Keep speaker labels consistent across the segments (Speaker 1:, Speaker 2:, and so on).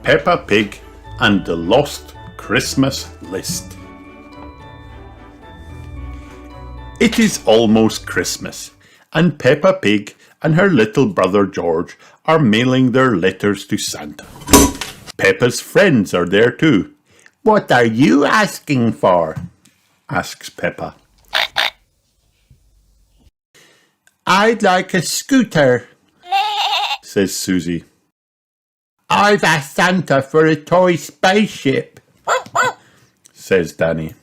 Speaker 1: Peppa Pig and the Lost Christmas List. It is almost Christmas, and Peppa Pig and her little brother George are mailing their letters to Santa. Peppa's friends are there too. "What are you asking for?" asks Peppa. "I'd like a scooter," says Susie. "I've asked Santa for a toy spaceship," says Danny.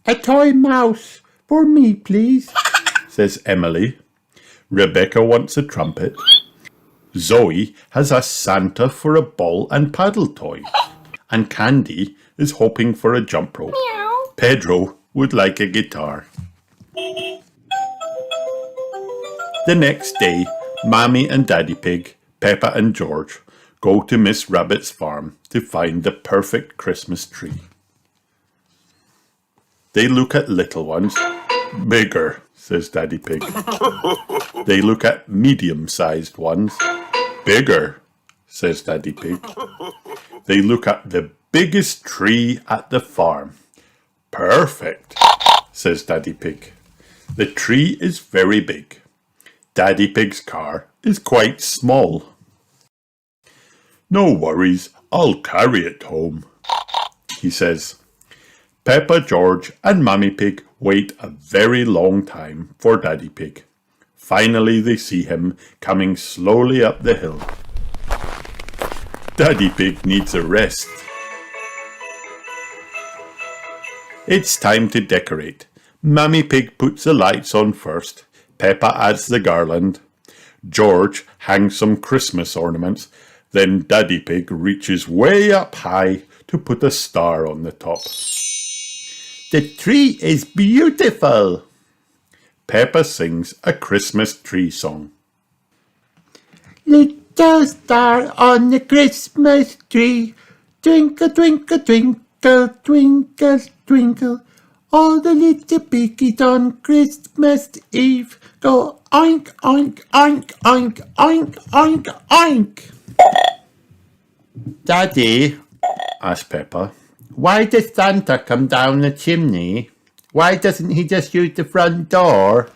Speaker 1: "A toy mouse for me, please," says Emily. Rebecca wants a trumpet. Zoe has asked Santa for a ball and paddle toy. And Candy is hoping for a jump rope. Pedro would like a guitar. The next day, Mammy and Daddy Pig, Peppa and George go to Miss Rabbit's farm to find the perfect Christmas tree. They look at little ones. "Bigger," says Daddy Pig. They look at medium-sized ones. "Bigger," says Daddy Pig. They look at the biggest tree at the farm. "Perfect," says Daddy Pig. The tree is very big. Daddy Pig's car is quite small. "No worries, I'll carry it home," he says. Peppa, George and Mammy Pig wait a very long time for Daddy Pig. Finally they see him coming slowly up the hill. Daddy Pig needs a rest. It's time to decorate. Mammy Pig puts the lights on first. Peppa adds the garland. George hangs some Christmas ornaments. Then Daddy Pig reaches way up high to put a star on the top. "The tree is beautiful." Peppa sings a Christmas tree song. "Little star on the Christmas tree, twinkle, twinkle, twinkle, twinkle, twinkle. All the little piggies on Christmas Eve go oink, oink, oink, oink, oink, oink, oink." "Daddy," asked Peppa, "why does Santa come down the chimney? Why doesn't he just use the front door?"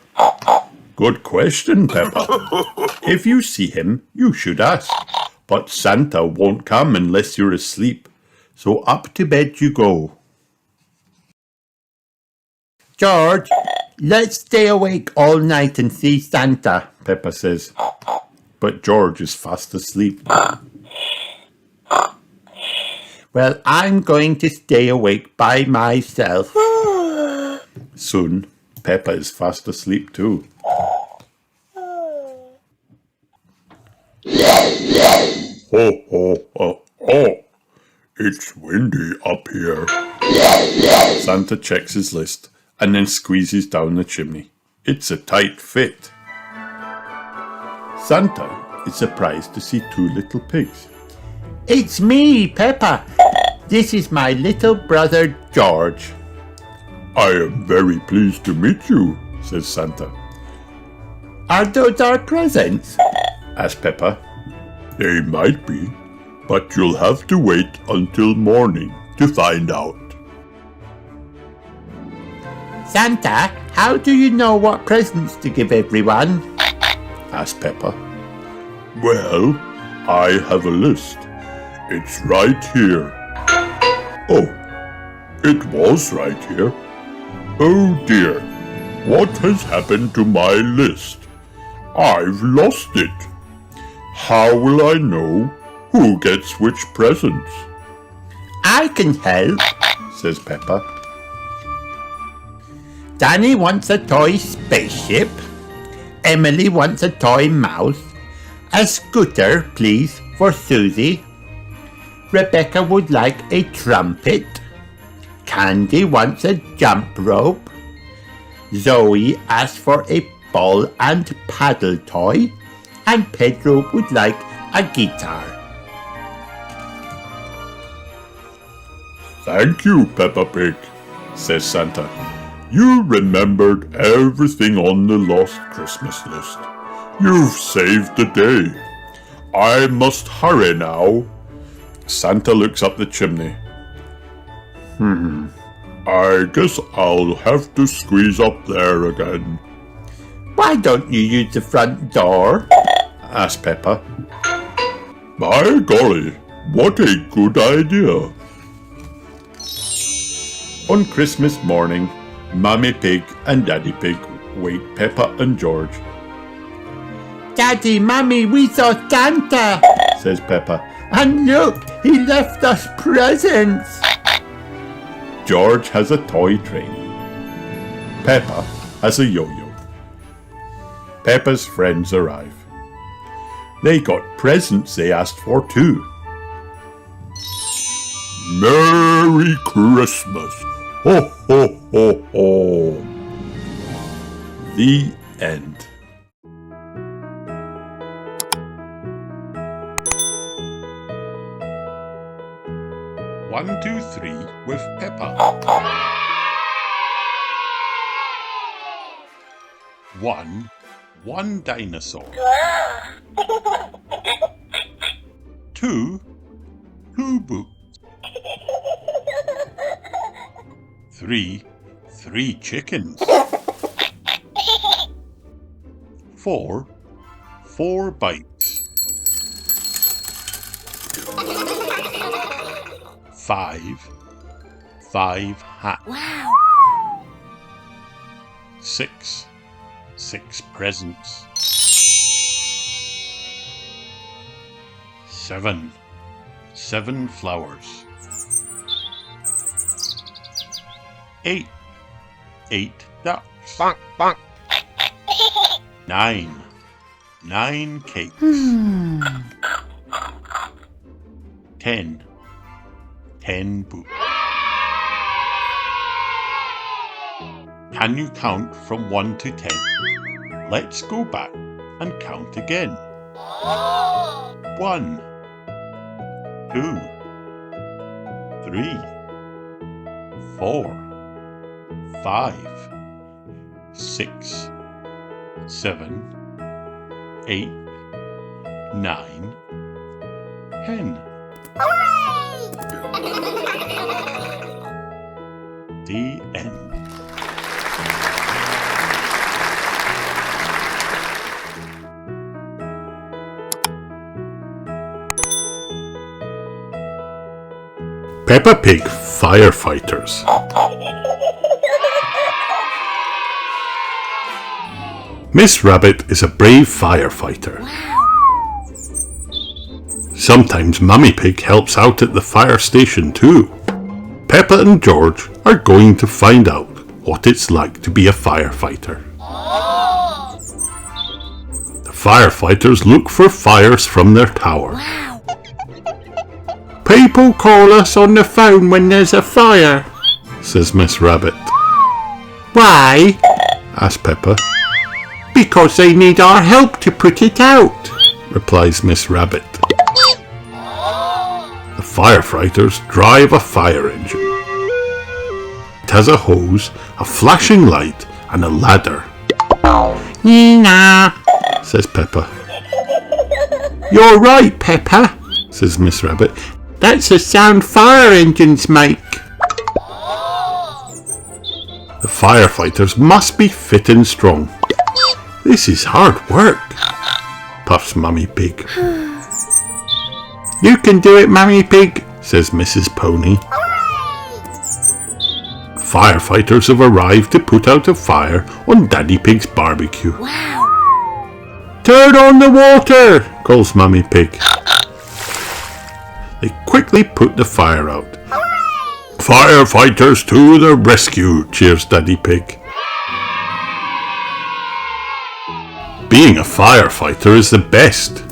Speaker 1: "Good question, Peppa. If you see him, you should ask. But Santa won't come unless you're asleep. So up to bed you go." "George, let's stay awake all night and see Santa," Peppa says. But George is fast asleep. "Well, I'm going to stay awake by myself." Soon, Peppa is fast asleep too. "Ho, ho, ho, ho. It's windy up here." Santa checks his list and then squeezes down the chimney. It's a tight fit. Santa is surprised to see two little pigs. "It's me, Peppa. This is my little brother George." "I am very pleased to meet you," says Santa. "Are those our presents?" asked Peppa. "They might be, but you'll have to wait until morning to find out." "Santa, how do you know what presents to give everyone?" asked Peppa. "Well, I have a list. It's right here." "Oh, it was right here. Oh dear, what has happened to my list? I've lost it. How will I know who gets which presents?" "I can help," says Peppa. "Danny wants a toy spaceship. Emily wants a toy mouse. A scooter, please, for Susie. Rebecca would like a trumpet. Candy wants a jump rope. Zoe asked for a ball and paddle toy. And Pedro would like a guitar." "Thank you, Peppa Pig," says Santa. "You remembered everything on the Lost Christmas list. You've saved the day. I must hurry now. Santa looks up the chimney. I guess I'll have to squeeze up there again.
Speaker 2: Why don't you use the front door?
Speaker 1: Asked Peppa. By golly, what a good idea. On Christmas morning, Mummy Pig and Daddy Pig wake Peppa and George.
Speaker 2: Daddy, Mummy, we saw Santa,
Speaker 1: says Peppa.
Speaker 2: and look, he left us presents.
Speaker 1: George has a toy train. Peppa has a yo-yo. Peppa's friends arrive. They got presents they asked for too. Merry Christmas! Ho ho ho ho! The end. One, two, three with Peppa. 1 dinosaur. 2 boots. 3 chickens. 4 bikes. 5 hats.
Speaker 3: Wow.
Speaker 1: 6 presents. 7 flowers. 8 ducks.
Speaker 3: Bonk, bonk.
Speaker 1: 9 cakes. 10 boots. Can you count from 1 to 10? Let's go back and count again. 1 2 3 4 5 6 7 8 9 10. The end. Peppa Pig Firefighters. Miss Rabbit is a brave firefighter. Sometimes Mummy Pig helps out at the fire station too. Peppa and George are going to find out what it's like to be a firefighter. The firefighters look for fires from their tower. People call us on the phone when there's a fire, says Miss Rabbit. Why? Asks Peppa. Because they need our help to put it out, replies Miss Rabbit. The firefighters drive a fire engine. It has a hose, a flashing light, and a ladder. Nina, says Peppa. You're right, Peppa, says Miss Rabbit. That's the sound fire engines make. The firefighters must be fit and strong. This is hard work, puffs Mummy Pig. You can do it, Mummy Pig, says Mrs. Pony. Firefighters have arrived to put out a fire on Daddy Pig's barbecue.
Speaker 3: Wow.
Speaker 1: Turn on the water, calls Mummy Pig. They quickly put the fire out. Firefighters to the rescue, cheers Daddy Pig. Being a firefighter is the best.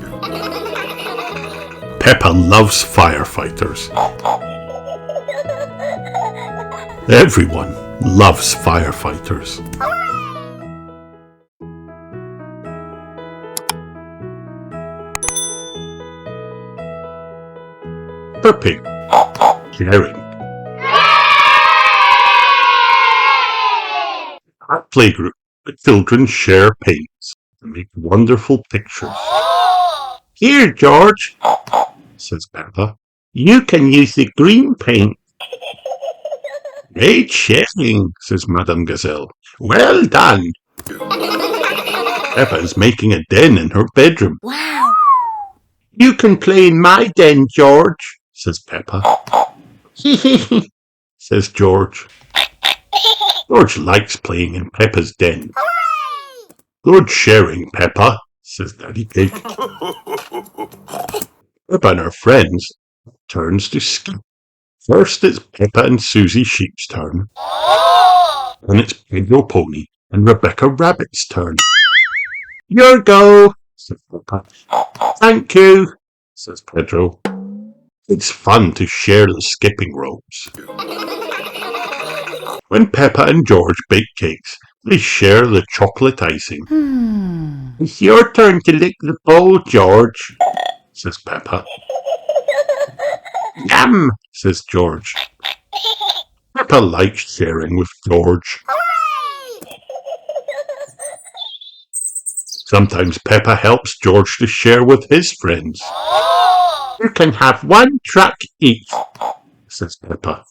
Speaker 1: Peppa loves firefighters. Everyone loves firefighters. Peppa Pig, caring. At playgroup, the children share paints and make wonderful pictures. Here, George, says Peppa.
Speaker 2: You can use the green paint.
Speaker 1: Great sharing, says Madame Gazelle.
Speaker 2: Well done.
Speaker 1: Peppa is making a den in her bedroom.
Speaker 3: Wow!
Speaker 2: You can play in my den, George,
Speaker 1: says Peppa.
Speaker 2: Hee
Speaker 1: Says George. George likes playing in Peppa's den.
Speaker 3: Hooray!
Speaker 1: Good sharing, Peppa, says Daddy Pig. Peppa and her friends turns to skip. First it's Peppa and Susie Sheep's turn. Then it's Pedro Pony and Rebecca Rabbit's turn.
Speaker 2: Your go,
Speaker 1: Says Peppa.
Speaker 2: thank you.
Speaker 1: Says Pedro. It's fun to share the skipping ropes. When Peppa and George bake cakes, they share the chocolate icing,
Speaker 2: It's your turn to lick the bowl, George.
Speaker 1: says Peppa.
Speaker 2: Yum.
Speaker 1: Says George. Peppa likes sharing with George. Sometimes Peppa helps George to share with his friends,
Speaker 2: You can have one truck each.
Speaker 1: says Peppa.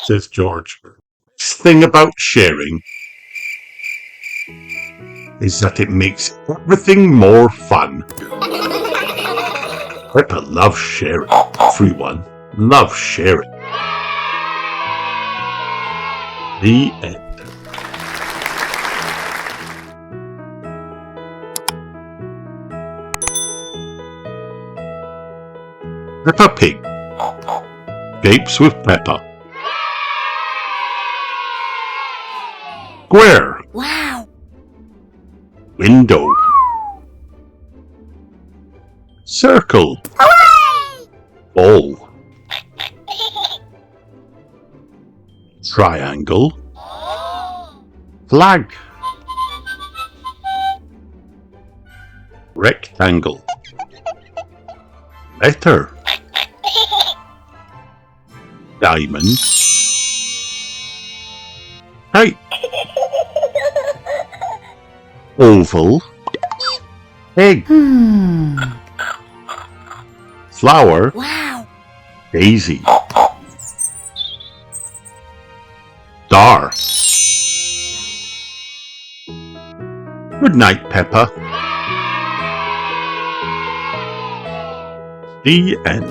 Speaker 1: Says George. Best thing about sharing is that it makes everything more fun. Peppa loves sharing. Everyone loves sharing. The end. Peppa Pig gapes with Peppa. Square.
Speaker 3: Wow!
Speaker 1: Window. Circle. Ball. Triangle. Flag. Rectangle. Letter. Diamond. Kite. Oval. Egg. Flower.
Speaker 3: Wow!
Speaker 1: Daisy. Star. Good night, Peppa. The end.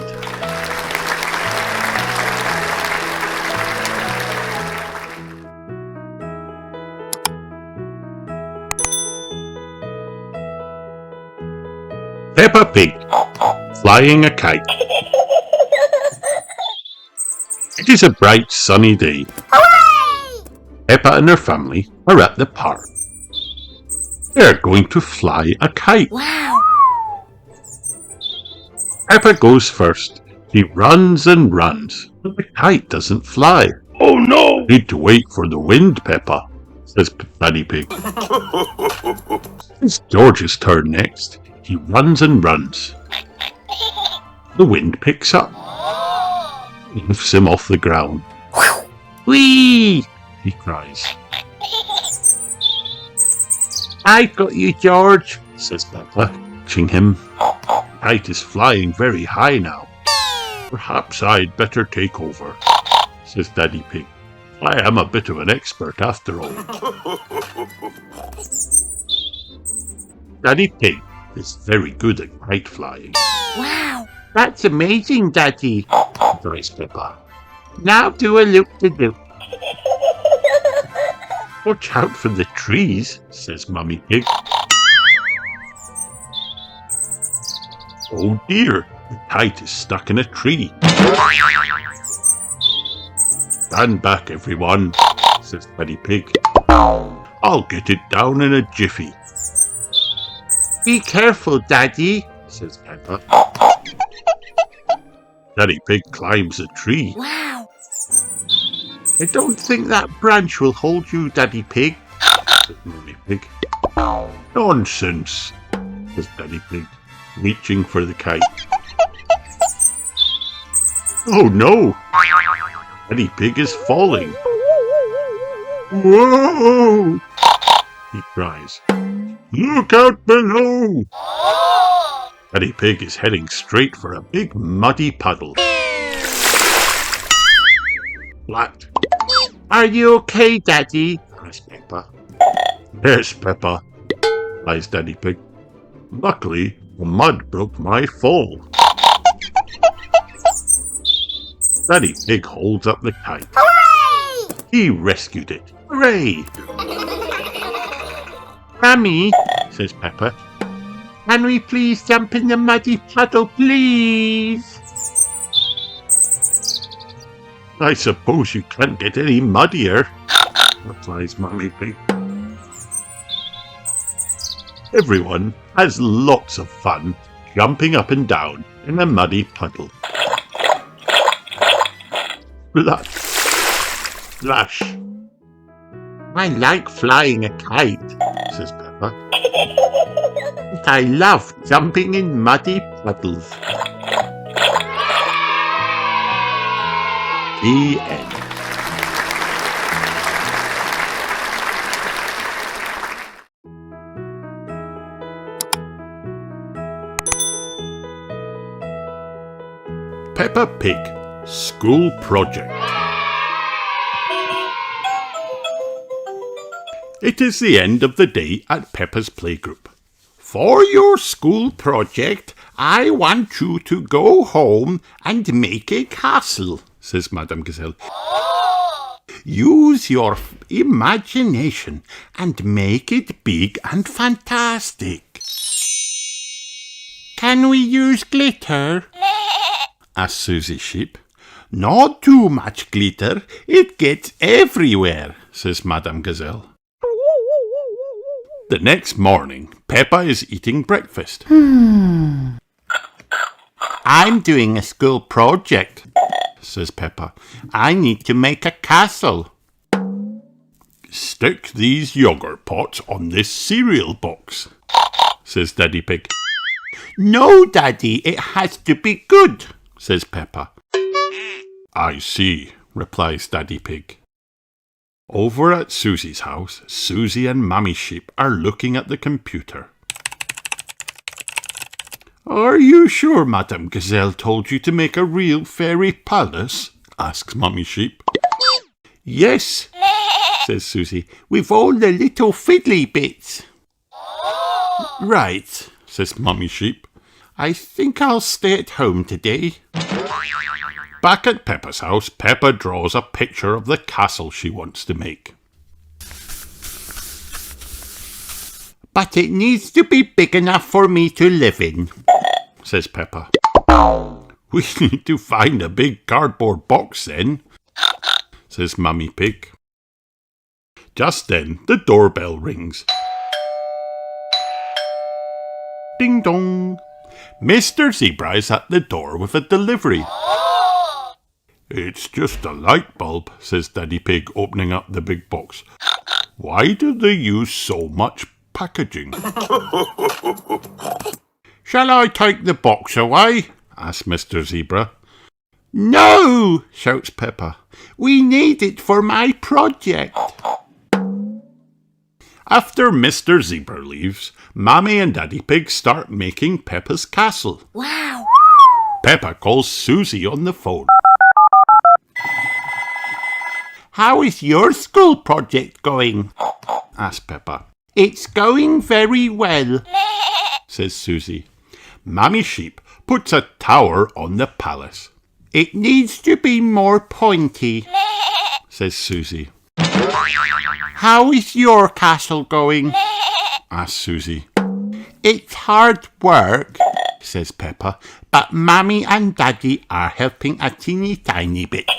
Speaker 1: Peppa Pig flying a kite. It is a bright sunny day. Peppa and her family are at the park. They are going to fly a kite.
Speaker 3: Wow!
Speaker 1: Peppa goes first. She runs and runs, but the kite doesn't fly. Oh no! Need to wait for the wind, Peppa, says Daddy Pig. It's George's turn next. He runs and runs. The wind picks up. Lifts him off the ground.
Speaker 2: Whee!
Speaker 1: He cries,
Speaker 2: I've got you, George.
Speaker 1: says Peppa, catching him. Kite is flying very high now. Perhaps I'd better take over, says Daddy Pig. I am a bit of an expert after all. Daddy Pig is very good at kite flying,
Speaker 3: Wow!
Speaker 2: That's amazing, Daddy.
Speaker 1: cries Peppa.
Speaker 2: Now do a loop-de-loop.
Speaker 1: Watch out for the trees, says Mummy Pig. Oh dear, the kite is stuck in a tree. Stand back, everyone, says Daddy Pig. I'll get it down in a jiffy,
Speaker 2: Be careful, Daddy.
Speaker 1: says Peppa. Daddy Pig climbs a tree.
Speaker 3: Wow!
Speaker 2: I don't think that branch will hold you, Daddy Pig.
Speaker 1: Says Mummy Pig. Nonsense, says Daddy Pig, reaching for the kite. Oh no! Daddy Pig is falling. Whoa! He cries. Look out below!
Speaker 2: Daddy Pig is heading straight for a big muddy puddle. Flat. Are you okay, Daddy? Asked Peppa. Yes, Peppa, replies Daddy Pig. Luckily, the mud broke my fall. Daddy Pig holds up the kite.
Speaker 3: Hooray!
Speaker 2: He rescued it. Hooray! Mummy, says Peppa, can we please jump in the muddy puddle, please? I suppose you can't get any muddier, replies Mummy Pig. Everyone has lots of fun jumping up and down in a muddy puddle. Splash! Splash! I like flying a kite, says Peppa. But I love jumping in muddy puddles. The end. Peppa Pig School Project. It is the end of the day at Peppa's playgroup. For your school project, I want you to go home and make a castle, says Madame Gazelle. Use your imagination and make it big and fantastic. Can we use glitter? Asked Susie Sheep. Not too much glitter, it gets everywhere, says Madame Gazelle. The next morning, Peppa is eating breakfast. I'm doing a school project, says Peppa. I need to make a castle. Stick these yogurt pots on this cereal box, says Daddy Pig. No, Daddy, it has to be good, says Peppa. I see, replies Daddy Pig. Over at Susie's house, Susie and Mummy Sheep are looking at the computer. Are you sure Madame Gazelle told you to make a real fairy palace? Asks Mummy Sheep. Yes, says Susie, with all the little fiddly bits. Right, says Mummy Sheep. I think I'll stay at home today. Back at Peppa's house, Peppa draws a picture of the castle she wants to make. But it needs to be big enough for me to live in, says Peppa. We need to find a big cardboard box then, says Mummy Pig. Just then, the doorbell rings. Ding dong! Mr. Zebra is at the door with a delivery. It's just a light bulb, says Daddy Pig, opening up the big box. Why do they use so much packaging? Shall I take the box away? asks Mr. Zebra. No, shouts Peppa. We need it for my project. After Mr. Zebra leaves, Mommy and Daddy Pig start making Peppa's castle.
Speaker 3: Wow!
Speaker 2: Peppa calls Susie on the phone. How is your school project going? asks Peppa. It's going very well, says Susie. Mummy Sheep puts a tower on the palace. It needs to be more pointy, says Susie. How is your castle going? asks Susie. It's hard work, says Peppa, but Mummy and Daddy are helping a teeny tiny bit.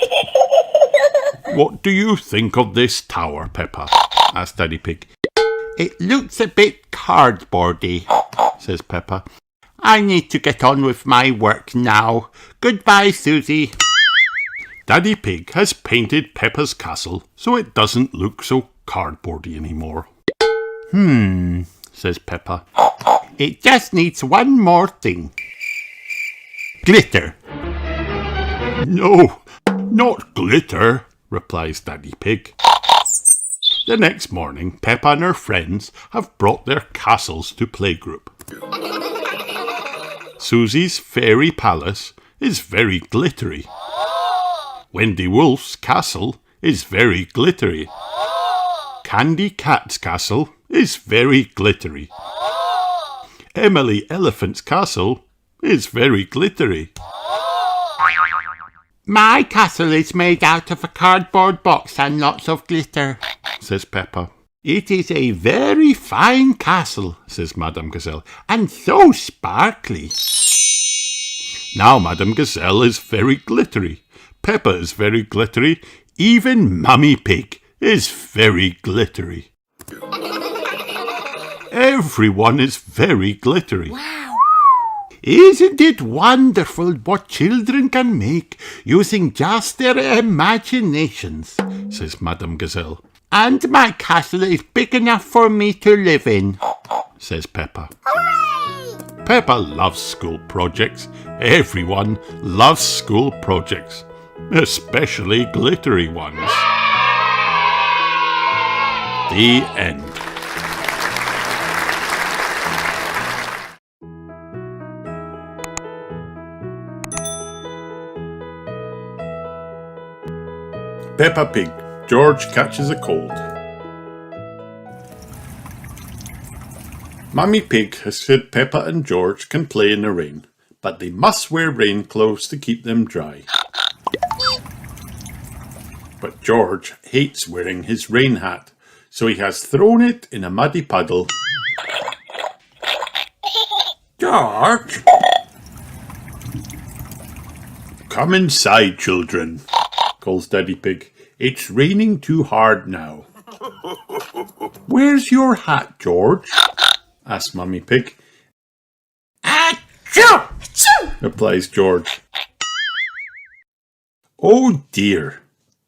Speaker 2: What do you think of this tower, Peppa? asked Daddy Pig. It looks a bit cardboardy, says Peppa. I need to get on with my work now. Goodbye, Susie. Daddy Pig has painted Peppa's castle so it doesn't look so cardboardy anymore. Says Peppa. It just needs one more thing. Glitter. No, not glitter, replies Daddy Pig. The next morning, Peppa and her friends have brought their castles to playgroup. Susie's fairy palace is very glittery. Wendy Wolf's castle is very glittery. Candy Cat's castle is very glittery. Emily Elephant's castle is very glittery. My castle is made out of a cardboard box and lots of glitter, says Peppa. It is a very fine castle, says Madame Gazelle, and so sparkly. Now Madame Gazelle is very glittery. Peppa is very glittery. Even Mummy Pig is very glittery. Everyone is very glittery.
Speaker 3: Wow!
Speaker 2: Isn't it wonderful what children can make using just their imaginations, says Madame Gazelle. And my castle is big enough for me to live in, says Peppa.
Speaker 3: Hooray!
Speaker 2: Peppa loves school projects. Everyone loves school projects, especially glittery ones. The end.
Speaker 1: Peppa Pig. George catches a cold. Mummy Pig has said Peppa and George can play in the rain, but they must wear rain clothes to keep them dry. But George hates wearing his rain hat, so he has thrown it in a muddy puddle. George! Come inside, children, calls Daddy Pig. It's raining too hard now. Where's your hat, George? asks Mummy Pig. Achoo! replies George. Oh dear,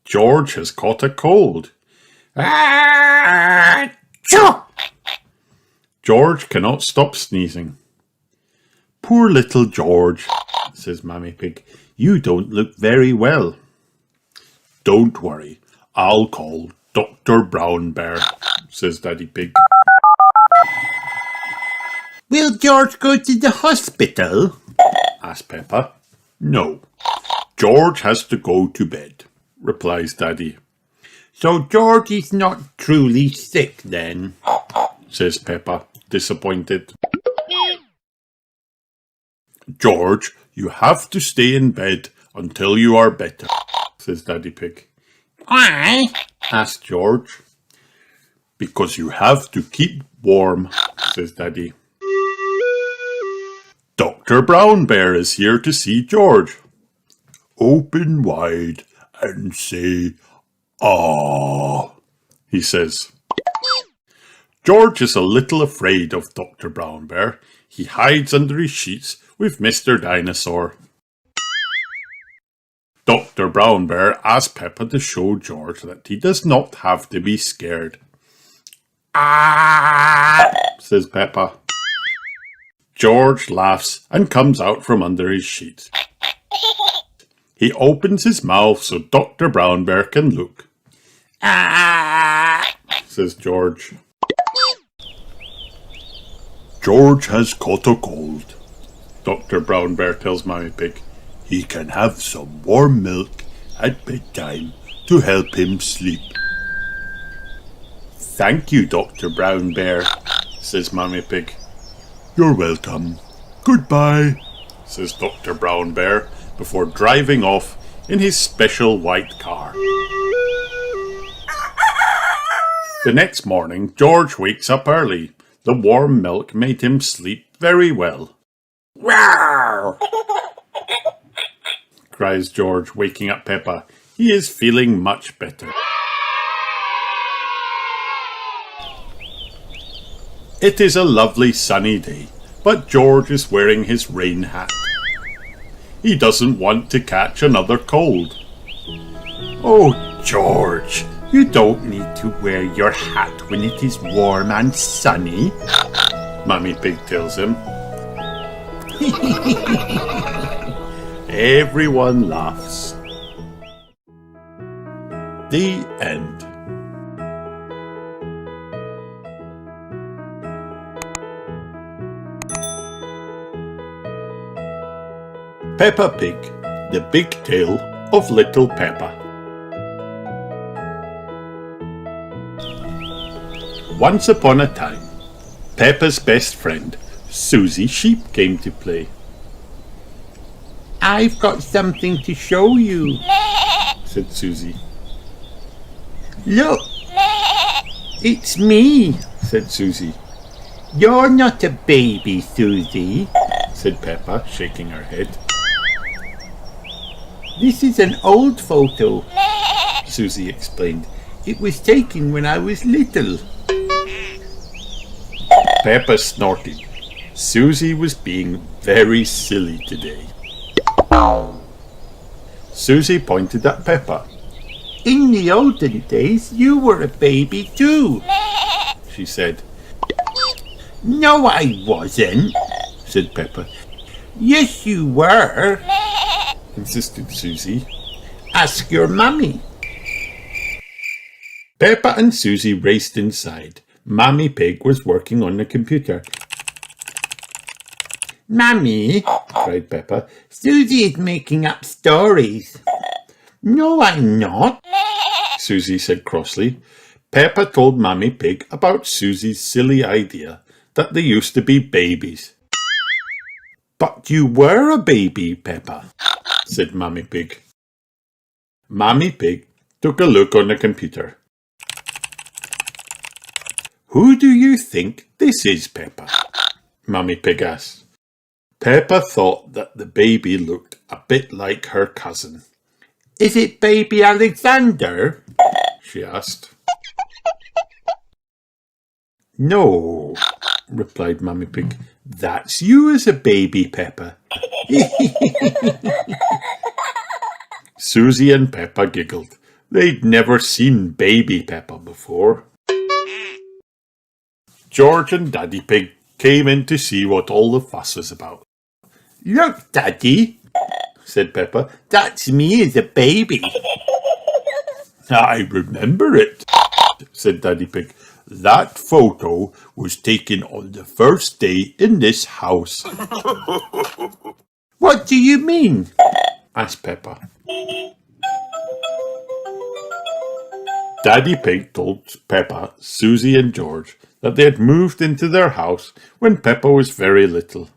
Speaker 1: George has caught a cold. Achoo! George cannot stop sneezing. Poor little George, says Mummy Pig. You don't look very well. Don't worry, I'll call Dr. Brown Bear, says Daddy Pig. Will George go to the hospital? asks Peppa. No, George has to go to bed, replies Daddy. So George is not truly sick then, says Peppa, disappointed. George, you have to stay in bed until you are better, says Daddy Pig. Why? asks George. Because you have to keep warm, says Daddy. Dr. Brown Bear is here to see George. Open wide and say, "Ah," he says. George is a little afraid of Dr. Brown Bear. He hides under his sheets with Mr. Dinosaur. Dr. Brown Bear asks Peppa to show George that he does not have to be scared. "Ah," says Peppa. George laughs and comes out from under his sheets. He opens his mouth so Dr. Brown Bear can look. "Ah," says George. George has caught a cold, Dr. Brown Bear tells Mummy Pig. He can have some warm milk at bedtime to help him sleep. Thank you, Dr. Brown Bear, says Mummy Pig. You're welcome. Goodbye, says Dr. Brown Bear before driving off in his special white car. The next morning, George wakes up early. The warm milk made him sleep very well. Wow! cries George, waking up Peppa. He is feeling much better. It is a lovely sunny day, but George is wearing his rain hat. He doesn't want to catch another cold. Oh, George, you don't need to wear your hat when it is warm and sunny, Mummy Pig tells him. Everyone laughs. The end. Peppa Pig, The Big Tale of Little Peppa. Once upon a time, Peppa's best friend, Susie Sheep, came to play.
Speaker 2: "I've got something to show you,"
Speaker 1: said Susie.
Speaker 2: "Look, it's me,"
Speaker 1: said Susie.
Speaker 2: "You're not a baby, Susie,"
Speaker 1: said Peppa, shaking her head.
Speaker 2: "This is an old photo,"
Speaker 1: Susie explained.
Speaker 2: "It was taken when I was little."
Speaker 1: Peppa snorted. Susie was being very silly today. Susie pointed at Peppa.
Speaker 2: "In the olden days, you were a baby too,"
Speaker 1: she said.
Speaker 2: "No, I wasn't,"
Speaker 1: said Peppa.
Speaker 2: "Yes, you were,"
Speaker 1: insisted Susie.
Speaker 2: "Ask your mummy."
Speaker 1: Peppa and Susie raced inside. Mammy Pig was working on the computer.
Speaker 2: "Mummy,"
Speaker 1: cried Peppa.
Speaker 2: "Susie is making up stories." "No, I'm not,"
Speaker 1: Susie said crossly. Peppa told Mammy Pig about Susie's silly idea that they used to be babies. "But you were a baby, Peppa," said Mammy Pig. Mammy Pig took a look on the computer. "Who do you think this is, Peppa?" Mammy Pig asked. Peppa thought that the baby looked a bit like her cousin.
Speaker 2: "Is it baby Alexander?"
Speaker 1: she asked.
Speaker 2: "No,"
Speaker 1: replied Mammy Pig. "That's you as a baby, Peppa." Susie and Peppa giggled. They'd never seen baby Peppa before. George and Daddy Pig came in to see what all the fuss was about.
Speaker 2: "Look, Daddy,"
Speaker 1: said Peppa.
Speaker 2: "that's me as a baby."
Speaker 1: "I remember it," said Daddy Pig. "That photo was taken on the first day in this house."
Speaker 2: "What do you mean?"
Speaker 1: asked Peppa. Daddy Pig told Peppa, Susie and George that they had moved into their house when Peppa was very little.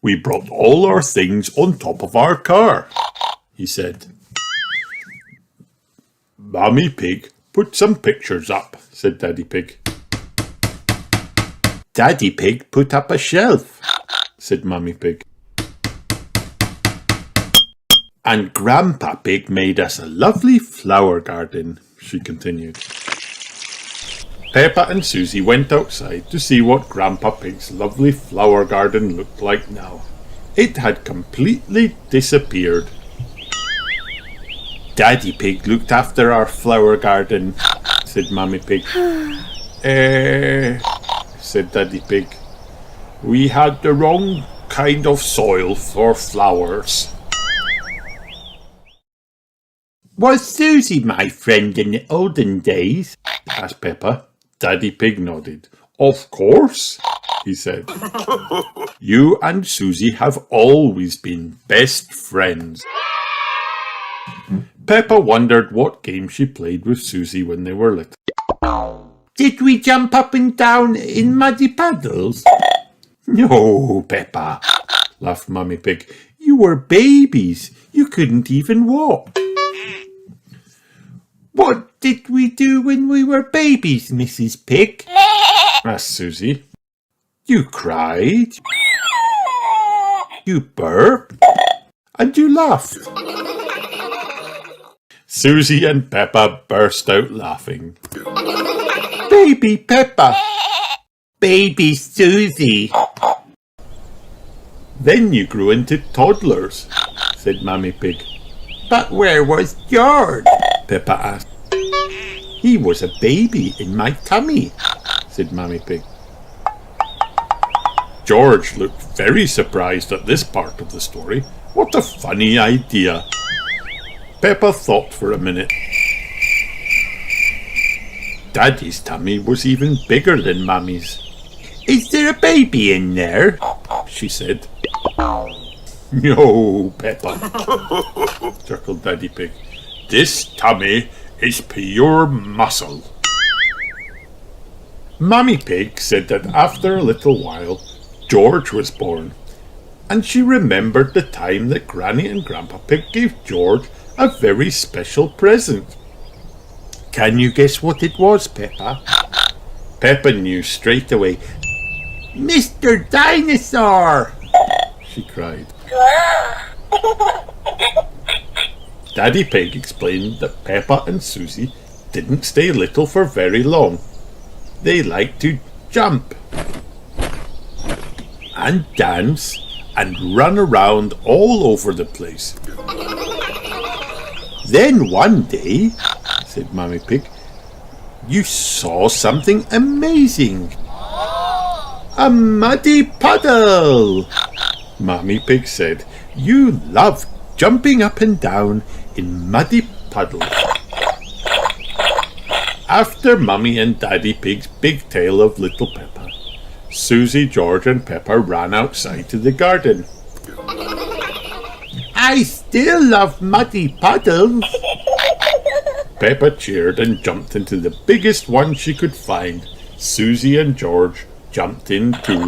Speaker 1: "We brought all our things on top of our car," he said. "Mammy Pig put some pictures up," said Daddy Pig.
Speaker 2: "Daddy Pig put up a shelf,"
Speaker 1: said Mammy Pig.
Speaker 2: "And Grandpa Pig made us a lovely flower garden," she continued.
Speaker 1: Peppa and Susie went outside to see what Grandpa Pig's lovely flower garden looked like now. It had completely disappeared.
Speaker 2: "Daddy Pig looked after our flower garden,"
Speaker 1: said Mammy Pig. Said Daddy Pig. "We had the wrong kind of soil for flowers."
Speaker 2: "Was Susie my friend in the olden days?"
Speaker 1: asked Peppa. Daddy Pig nodded. "Of course," he said. "You and Susie have always been best friends." Peppa wondered what game she played with Susie when they were little.
Speaker 2: "Did we jump up and down in muddy puddles?"
Speaker 1: "No, Peppa," laughed Mummy Pig.
Speaker 2: "You were babies. You couldn't even walk." "What did we do when we were babies, Mrs. Pig?"
Speaker 1: asked Susie.
Speaker 2: "You cried, you burped, and you laughed."
Speaker 1: Susie and Peppa burst out laughing.
Speaker 2: "Baby Peppa, baby Susie."
Speaker 1: "Then you grew into toddlers," said Mammy Pig.
Speaker 2: "But where was George?"
Speaker 1: Peppa asked.
Speaker 2: "He was a baby in my tummy,"
Speaker 1: said Mammy Pig. George looked very surprised at this part of the story. What a funny idea. Peppa thought for a minute. Daddy's tummy was even bigger than Mammy's.
Speaker 2: "Is there a baby in there?"
Speaker 1: she said. No, Peppa, chuckled Daddy Pig. This tummy is pure muscle. Mummy Pig said that after a little while, George was born, and she remembered the time that Granny and Grandpa Pig gave George a very special present. Can you guess what it was, Peppa? Peppa knew straight away. Mr. Dinosaur! She cried. Daddy Pig explained that Peppa and Susie didn't stay little for very long. They liked to jump and dance and run around all over the place. Then one day, said Mummy Pig, you saw something amazing. A muddy puddle! Mummy Pig said, you love jumping up and down in muddy puddles. After Mummy and Daddy Pig's big tale of little Peppa, Susie, George and Peppa ran outside to the garden. I still love muddy puddles. Peppa cheered and jumped into the biggest one she could find. Susie and George jumped in too.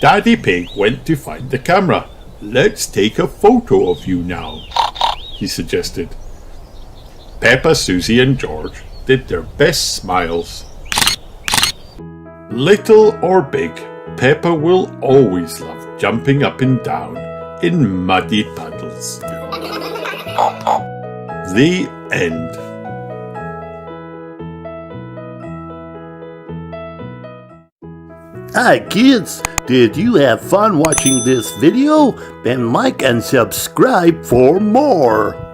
Speaker 1: Daddy Pig went to find the camera. Let's take a photo of you now, he suggested. Peppa, Susie and George did their best smiles. Little or big, Peppa will always love jumping up and down in muddy puddles. The end.
Speaker 3: Hi kids, did you have fun watching this video? Then like and subscribe for more.